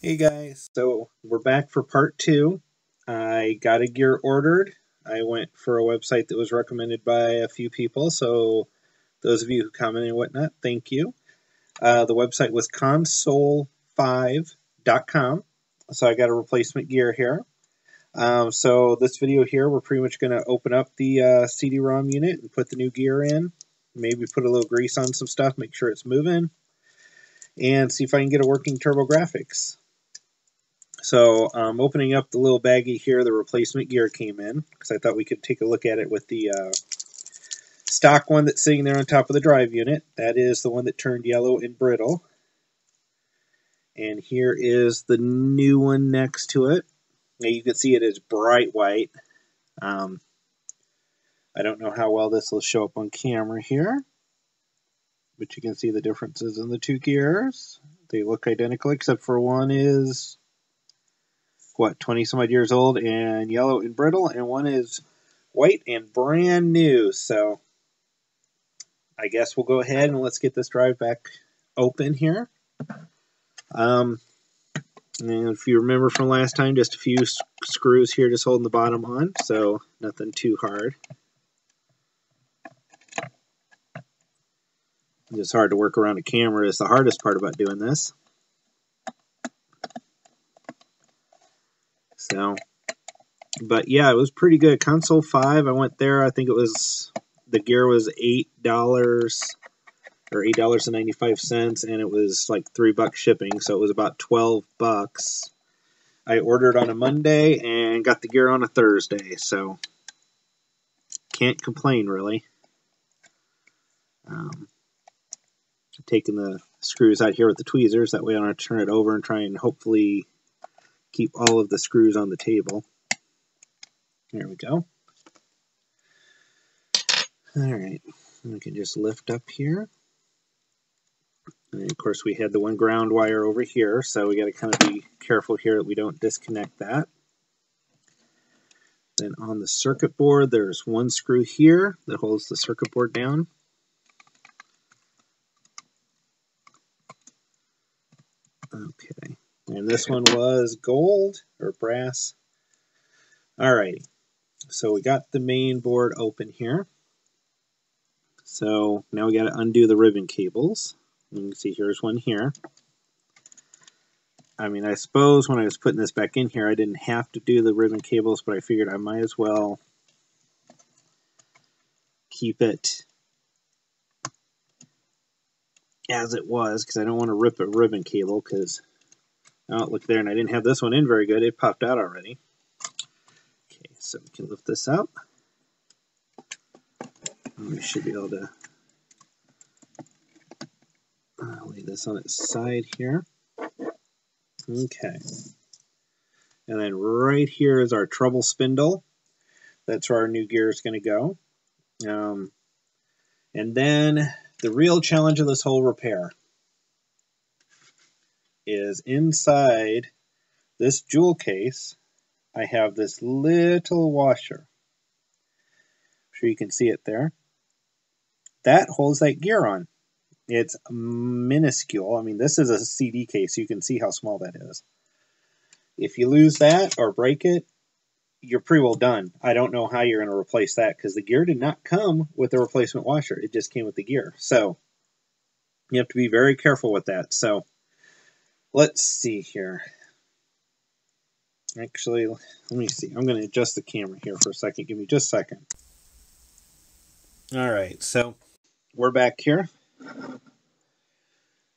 Hey guys, so we're back for part 2. I got a gear ordered. I went for a website that was recommended by a few people, so those of you who commented and whatnot, thank you. The website was console5.com, so I got a replacement gear here. So this video here, we're pretty much going to open up the CD-ROM unit and put the new gear in, maybe put a little grease on some stuff, make sure it's moving, and see if I can get a working Turbographx. So opening up the little baggie here, the replacement gear came in, because I thought we could take a look at it with the stock one that's sitting there on top of the drive unit. That is the one that turned yellow and brittle. And here is the new one next to it. Now you can see it is bright white. I don't know how well this will show up on camera here, but you can see the differences in the two gears. They look identical, except for one is 20 some odd years old and yellow and brittle, and one is white and brand new. So I guess we'll go ahead and let's get this drive back open here. And if you remember from last time, just a few screws here just holding the bottom on, so nothing too hard. It's hard to work around a camera. It's the hardest part about doing this. So, but yeah, it was pretty good. Console 5, I went there. I think it was, the gear was $8 or $8.95, and it was like $3 shipping, so it was about $12. I ordered on a Monday and got the gear on a Thursday, so can't complain really. Taking the screws out here with the tweezers, that way I don't have to turn it over and try and hopefully keep all of the screws on the table. There we go. Alright, we can just lift up here. And of course we had the one ground wire over here, so we got to kind of be careful here that we don't disconnect that. Then on the circuit board, there's one screw here that holds the circuit board down. Okay, and this one was gold or brass. Alrighty, so we got the main board open here. So now we got to undo the ribbon cables. You can see here's one here. I mean, I suppose when I was putting this back in here, I didn't have to do the ribbon cables, but I figured I might as well keep it as it was, because I don't want to rip a ribbon cable, because, oh, look there, and I didn't have this one in very good. It popped out already. Okay, so we can lift this out. And we should be able to lay this on its side here. Okay. And then right here is our trouble spindle. That's where our new gear is going to go. And then the real challenge of this whole repair is inside this jewel case, I have this little washer. I'm sure you can see it there. That holds that gear on. It's minuscule. I mean, this is a CD case. You can see how small that is. If you lose that or break it, you're pretty well done. I don't know how you're going to replace that, because the gear did not come with a replacement washer. It just came with the gear. So you have to be very careful with that. So let's see here. Actually, let me see. I'm going to adjust the camera here for a second. Give me just a second. All right, so we're back here.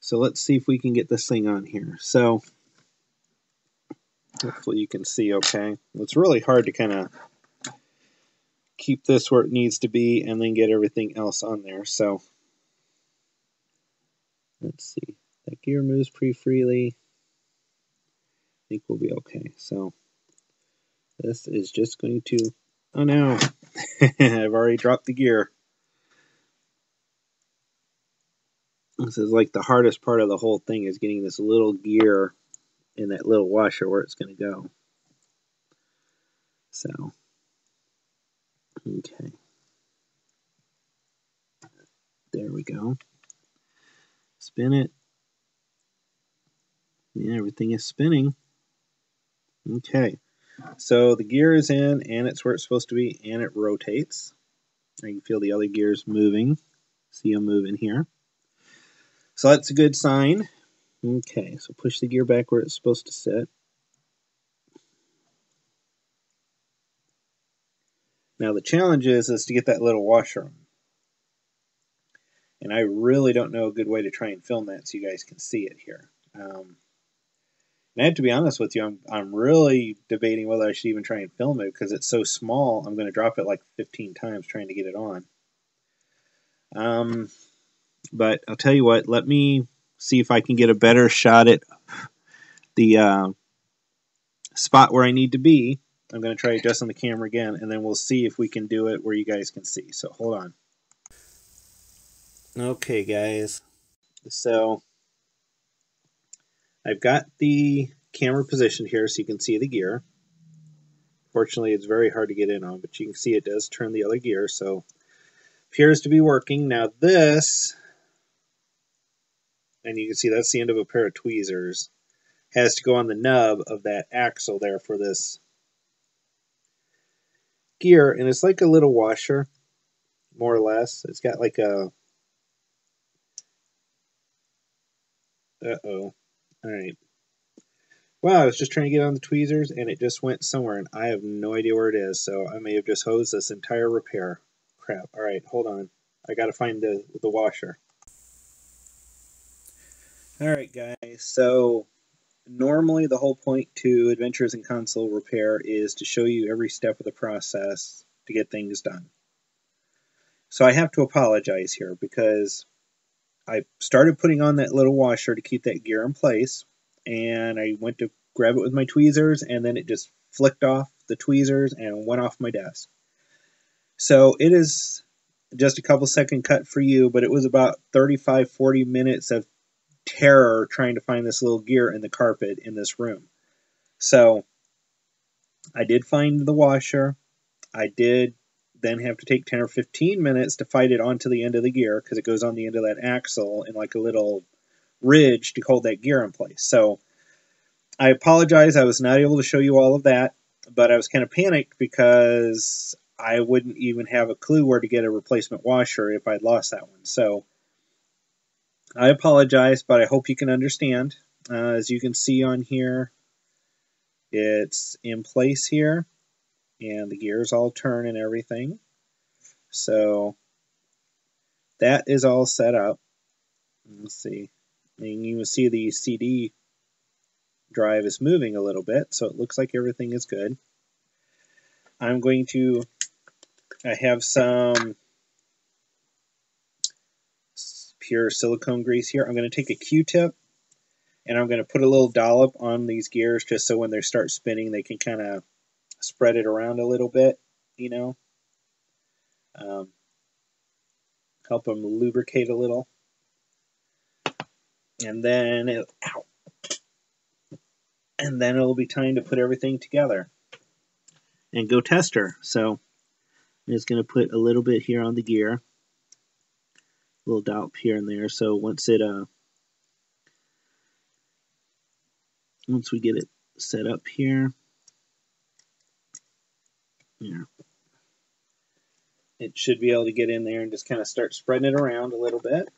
So let's see if we can get this thing on here. So hopefully you can see okay. It's really hard to kind of keep this where it needs to be and then get everything else on there. So let's see. That gear moves pretty freely. I think we'll be okay. So this is just going to, oh no, I've already dropped the gear. This is like the hardest part of the whole thing, is getting this little gear in that little washer where it's going to go. So, okay. There we go. Spin it. Yeah, everything is spinning. Okay, so the gear is in, and it's where it's supposed to be, and it rotates. I can feel the other gears moving. See them moving here. So that's a good sign. Okay, so push the gear back where it's supposed to sit. Now the challenge is to get that little washer on. And I really don't know a good way to try and film that so you guys can see it here. And I have to be honest with you, I'm really debating whether I should even try and film it because it's so small. I'm going to drop it like 15 times trying to get it on. But I'll tell you what, let me see if I can get a better shot at the spot where I need to be. I'm going to try adjusting the camera again, and then we'll see if we can do it where you guys can see. So hold on. Okay, guys. So I've got the camera positioned here so you can see the gear. Fortunately, it's very hard to get in on, but you can see it does turn the other gear, so appears to be working. Now this, and you can see that's the end of a pair of tweezers, has to go on the nub of that axle there for this gear, and it's like a little washer, more or less. It's got like a... Uh-oh. Alright. Wow, I was just trying to get on the tweezers, and it just went somewhere, and I have no idea where it is, so I may have just hosed this entire repair. Crap. Alright, hold on. I gotta find the washer. Alright, guys, so normally the whole point to Adventures in Console Repair is to show you every step of the process to get things done. So I have to apologize here because I started putting on that little washer to keep that gear in place, and I went to grab it with my tweezers, and then it just flicked off the tweezers and went off my desk. So it is just a couple second cut for you, but it was about 35-40 minutes of terror trying to find this little gear in the carpet in this room. So I did find the washer. I did then have to take 10 or 15 minutes to fight it onto the end of the gear because it goes on the end of that axle in like a little ridge to hold that gear in place. So I apologize, I was not able to show you all of that, but I was kind of panicked because I wouldn't even have a clue where to get a replacement washer if I'd lost that one. So I apologize, but I hope you can understand. As you can see on here, it's in place here, and the gears all turn and everything. So that is all set up. Let's see. And you can see the CD drive is moving a little bit, so it looks like everything is good. I'm going to, I have some pure silicone grease here. I'm going to take a Q-tip and I'm going to put a little dollop on these gears just so when they start spinning they can kind of spread it around a little bit, you know. Help them lubricate a little. And then it'll be time to put everything together and go test her. So I'm just going to put a little bit here on the gear, a little dollop here and there. So once we get it set up here, it should be able to get in there and just kind of start spreading it around a little bit.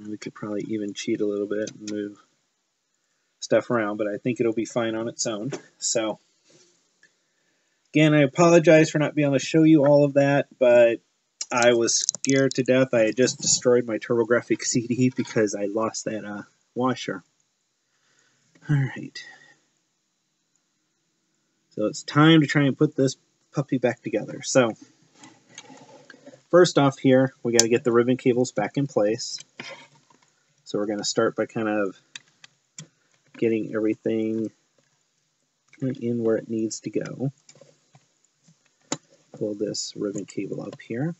We could probably even cheat a little bit and move stuff around, but I think it'll be fine on its own. So again, I apologize for not being able to show you all of that, but I was scared to death. I had just destroyed my Turbographx CD because I lost that washer. Alright. So it's time to try and put this puppy back together. So first off here, we got to get the ribbon cables back in place. So we're going to start by kind of getting everything in where it needs to go. Pull this ribbon cable up here.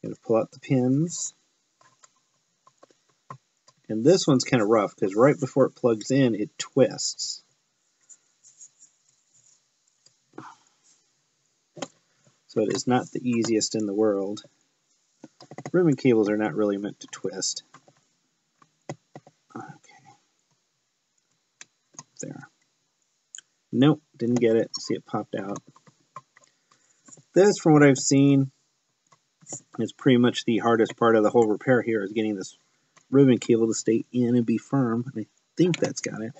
Going to pull out the pins. And this one's kind of rough because right before it plugs in, it twists. So it is not the easiest in the world. Ribbon cables are not really meant to twist. Okay. Nope, didn't get it. See, it popped out. This, from what I've seen, is pretty much the hardest part of the whole repair here, is getting this ribbon cable to stay in and be firm. And I think that's got it.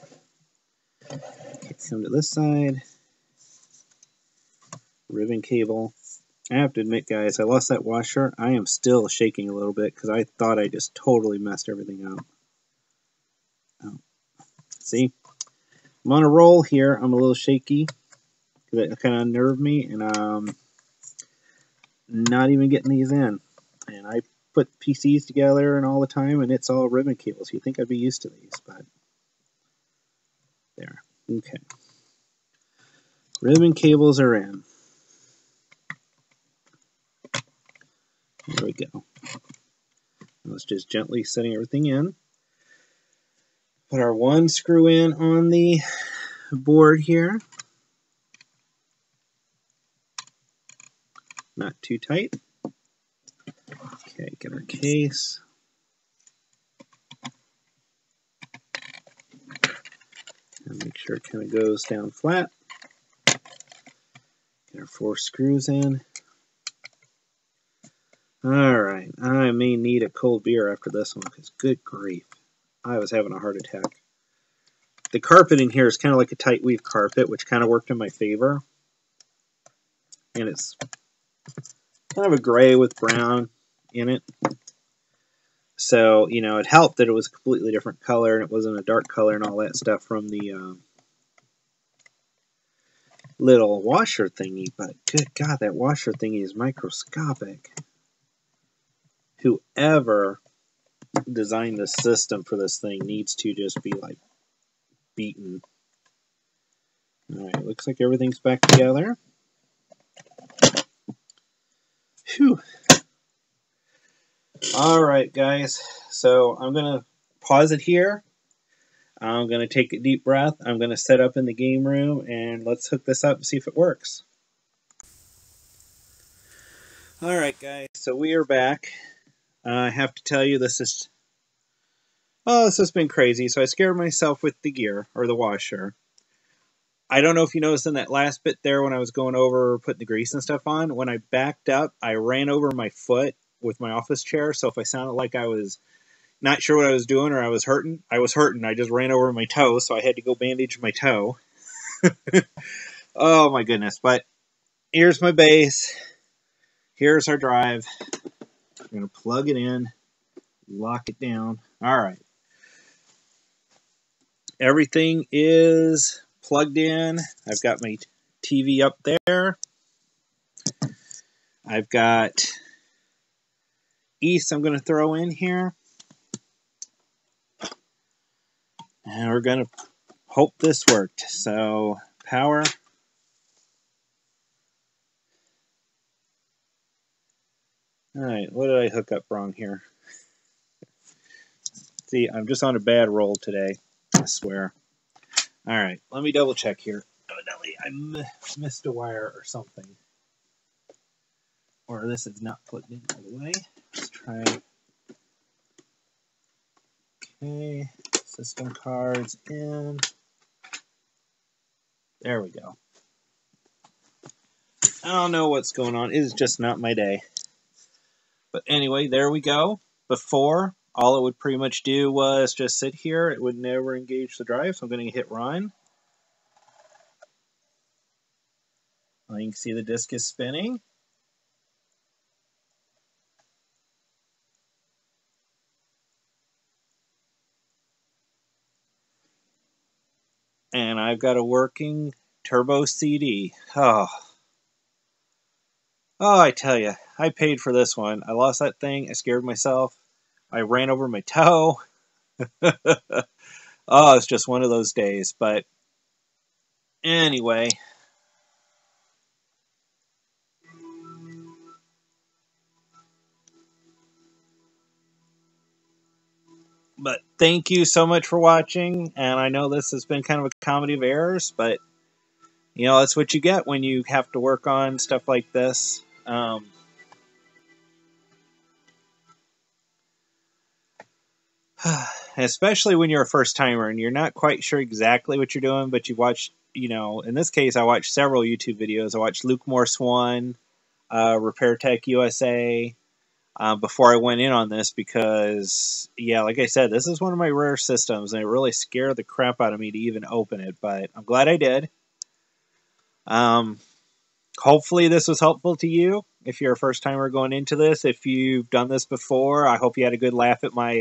Okay, come to this side. Ribbon cable. I have to admit, guys, I lost that washer. I am still shaking a little bit because I thought I just totally messed everything up. Oh. See? I'm on a roll here. I'm a little shaky because it kind of unnerved me, and I'm not even getting these in. And I put PCs together and all the time, and it's all ribbon cables. You'd think I'd be used to these, but there. Okay. Ribbon cables are in. There we go. Let's just gently setting everything in. Put our one screw in on the board here. Not too tight. Okay, get our case. And make sure it kind of goes down flat. Get our 4 screws in. Alright, I may need a cold beer after this one, because good grief, I was having a heart attack. The carpet in here is kind of like a tight weave carpet, which kind of worked in my favor. And it's kind of a gray with brown in it. So, you know, it helped that it was a completely different color, and it wasn't a dark color and all that stuff from the little washer thingy. But good God, that washer thingy is microscopic. Whoever designed the system for this thing needs to just be like beaten. Alright, looks like everything's back together. Phew. Alright, guys, so I'm going to pause it here. I'm going to take a deep breath. I'm going to set up in the game room, and let's hook this up and see if it works. Alright, guys, so we are back. I have to tell you, this has been crazy. So I scared myself with the gear, or the washer. I don't know if you noticed in that last bit there when I was going over putting the grease and stuff on, when I backed up, I ran over my foot with my office chair. So if I sounded like I was not sure what I was doing or I was hurting, I just ran over my toe, so I had to go bandage my toe. Oh my goodness. But here's my base. Here's our drive. I'm going to plug it in, lock it down. All right. Everything is plugged in. I've got my TV up there. I've got East I'm going to throw in here. And we're going to hope this worked. So, power. Alright, what did I hook up wrong here? See, I'm just on a bad roll today, I swear. Alright, let me double check here. Evidently, I missed a wire or something. Or this is not plugged in all the way. Let's try. Okay, system cards in. There we go. I don't know what's going on. It is just not my day. But anyway, there we go. Before, all it would pretty much do was just sit here. It would never engage the drive, so I'm going to hit run. Well, you can see the disk is spinning. And I've got a working Turbo CD. Oh, I tell you, I paid for this one. I lost that thing. I scared myself. I ran over my toe. Oh, it's just one of those days. But anyway. But thank you so much for watching. And I know this has been kind of a comedy of errors, but you know, that's what you get when you have to work on stuff like this. Especially when you're a first-timer and you're not quite sure exactly what you're doing, but you've watched you know, in this case, I watched several YouTube videos. I watched Luke Morse 1, Repair Tech USA, before I went in on this because, yeah, like I said, this is one of my rare systems, and it really scared the crap out of me to even open it, but I'm glad I did. Hopefully this was helpful to you if you're a first-timer going into this. If you've done this before, I hope you had a good laugh at my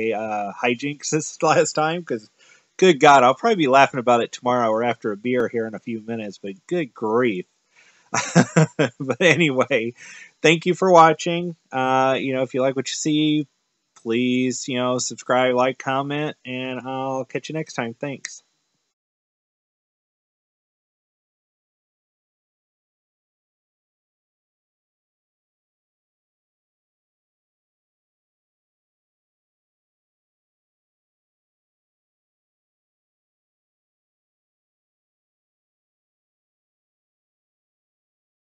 hijinks this last time, because, good God, I'll probably be laughing about it tomorrow or after a beer here in a few minutes, but good grief. But anyway, thank you for watching. You know, if you like what you see, please, you know, subscribe, like, comment, and I'll catch you next time. Thanks.